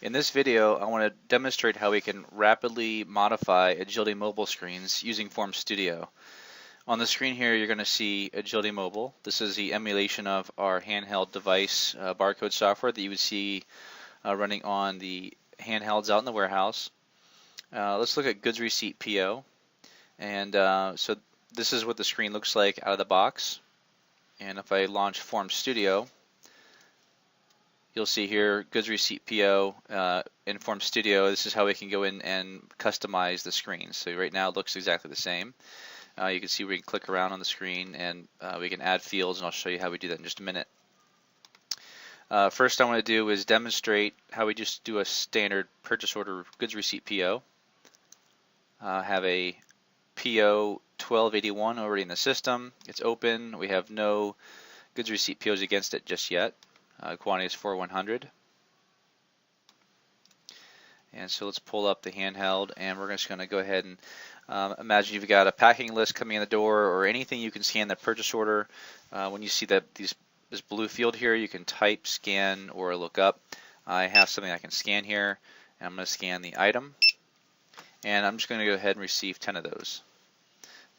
In this video, I want to demonstrate how we can rapidly modify Agility Mobile screens using Form Studio. On the screen here, you're going to see Agility Mobile. This is the emulation of our handheld device barcode software that you would see running on the handhelds out in the warehouse. Let's look at Goods Receipt PO. And so this is what the screen looks like out of the box. And if I launch Form Studio, you'll see here Goods Receipt PO in Form Studio. This is how we can go in and customize the screen. So right now it looks exactly the same. You can see we can click around on the screen and we can add fields, and I'll show you how we do that in just a minute. First I want to do is demonstrate how we just do a standard purchase order Goods Receipt PO. Have a PO 1281 already in the system. It's open. We have no Goods Receipt POs against it just yet. Quantity is for 100. And so let's pull up the handheld, and we're just going to go ahead and imagine you've got a packing list coming in the door or anything you can scan the purchase order. When you see this blue field here, you can type, scan, or look up. I have something I can scan here, and I'm going to scan the item, and I'm just going to go ahead and receive 10 of those.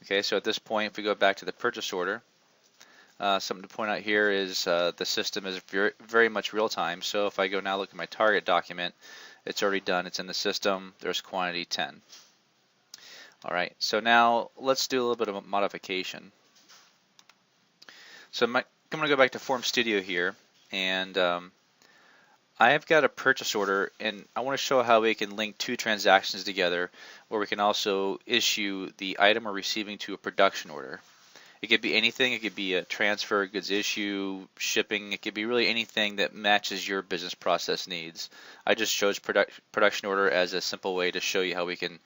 Okay, so at this point, if we go back to the purchase order, something to point out here is the system is very much real time. So if I go now look at my target document, it's already done. It's in the system. There's quantity 10. All right, so now let's do a little bit of a modification. So I'm going to go back to Form Studio here, and I have got a purchase order, and I want to show how we can link two transactions together, where we can also issue the item we're receiving to a production order. It could be anything. It could be a transfer, goods issue, shipping. It could be really anything that matches your business process needs. I just chose production order as a simple way to show you how we can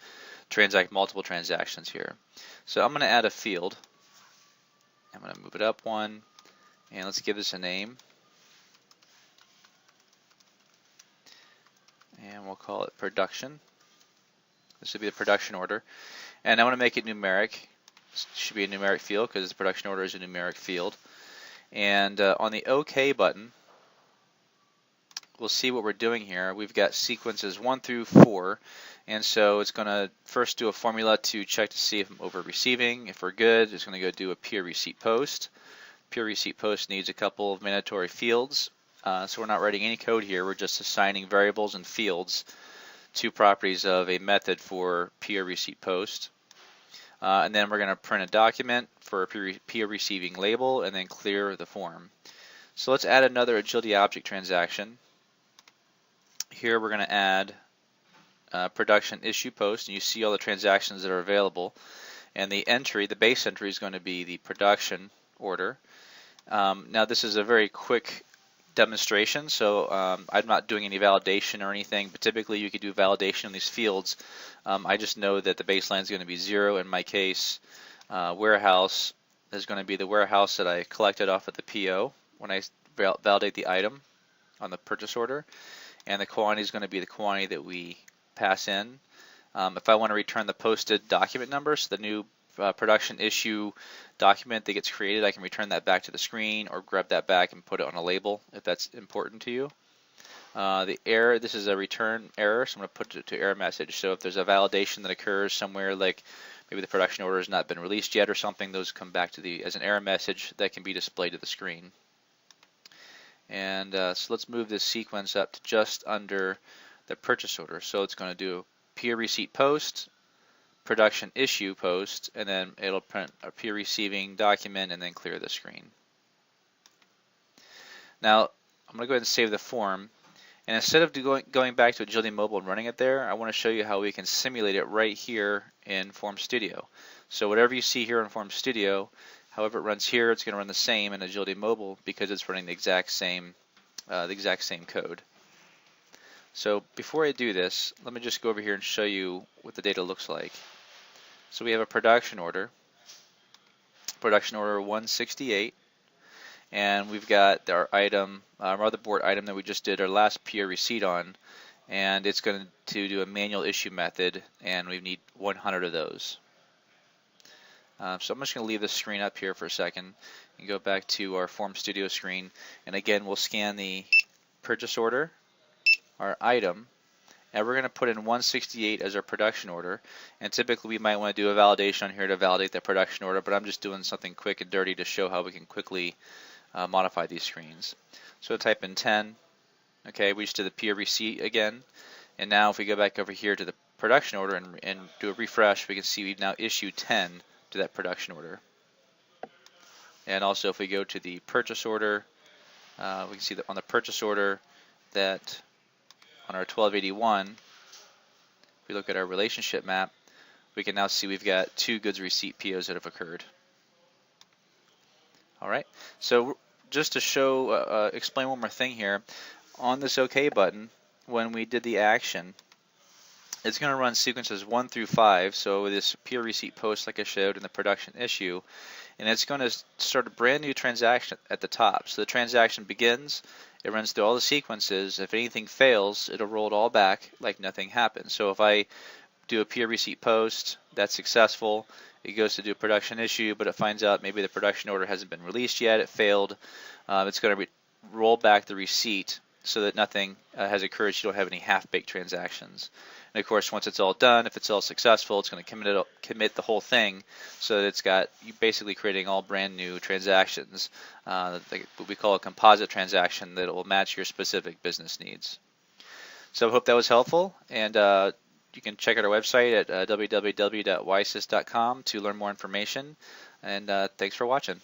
transact multiple transactions here. So I'm going to add a field. I'm going to move it up one, and let's give this a name. And we'll call it production. This would be the production order. And I want to make it numeric. Should be a numeric field because the production order is a numeric field. And on the OK button, we'll see what we're doing here. We've got sequences 1 through 4, and so it's going to first do a formula to check to see if I'm over receiving. If we're good, it's going to go do a peer receipt post. Peer receipt post needs a couple of mandatory fields, so we're not writing any code here. We're just assigning variables and fields to properties of a method for peer receipt post. And then we're going to print a document for a peer receiving label and then clear the form. So let's add another Agility object transaction. Here we're going to add production issue post, and you see all the transactions that are available. And the entry, the base entry, is going to be the production order. Now this is a very quick demonstration, so I'm not doing any validation or anything, but typically you could do validation on these fields. I just know that the baseline is going to be 0. In my case, warehouse is going to be the warehouse that I collected off of the PO when I validate the item on the purchase order, and the quantity is going to be the quantity that we pass in. If I want to return the posted document number, so the new production issue document that gets created, I can return that back to the screen or grab that back and put it on a label if that's important to you. The error, this is a return error, so I'm going to put it to error message. So if there's a validation that occurs somewhere, like maybe the production order has not been released yet or something, those come back to as an error message that can be displayed to the screen. And so let's move this sequence up to just under the purchase order. So it's going to do peer receipt post, production issue post, and then it'll print a peer receiving document and then clear the screen. Now I'm going to go ahead and save the form, and instead of going back to Agility Mobile and running it there, I want to show you how we can simulate it right here in Form Studio. So whatever you see here in Form Studio, however it runs here, it's going to run the same in Agility Mobile because it's running the exact same code. So before I do this, let me just go over here and show you what the data looks like. So we have a production order 168, and we've got our item, our motherboard item that we just did our last peer receipt on, and it's going to do a manual issue method, and we need 100 of those. So I'm just going to leave this screen up here for a second and go back to our Form Studio screen, and again we'll scan the purchase order our item, and we're going to put in 168 as our production order. And typically we might want to do a validation on here to validate that production order, but I'm just doing something quick and dirty to show how we can quickly modify these screens. So type in 10. Okay, we just did the peer receipt again. And now if we go back over here to the production order and do a refresh, we can see we've now issued 10 to that production order. And also if we go to the purchase order, we can see that on the purchase order that on our 1281, if we look at our relationship map, we can now see we've got 2 goods receipt POs that have occurred. Alright, so just to show, explain one more thing here, on this OK button, when we did the action, it's going to run sequences 1 through 5, so this peer receipt post like I showed in the production issue, and it's going to start a brand new transaction at the top. So the transaction begins, it runs through all the sequences. If anything fails, it'll roll it all back like nothing happened. So if I do a peer receipt post, that's successful. It goes to do a production issue, but it finds out maybe the production order hasn't been released yet, it failed. It's going to roll back the receipt so that nothing has occurred, so you don't have any half-baked transactions. And of course, once it's all done, if it's all successful, it's going to commit the whole thing, so that it's got you basically creating all brand new transactions, like what we call a composite transaction that will match your specific business needs. So I hope that was helpful, and you can check out our website at www.wisys.com to learn more information. And thanks for watching.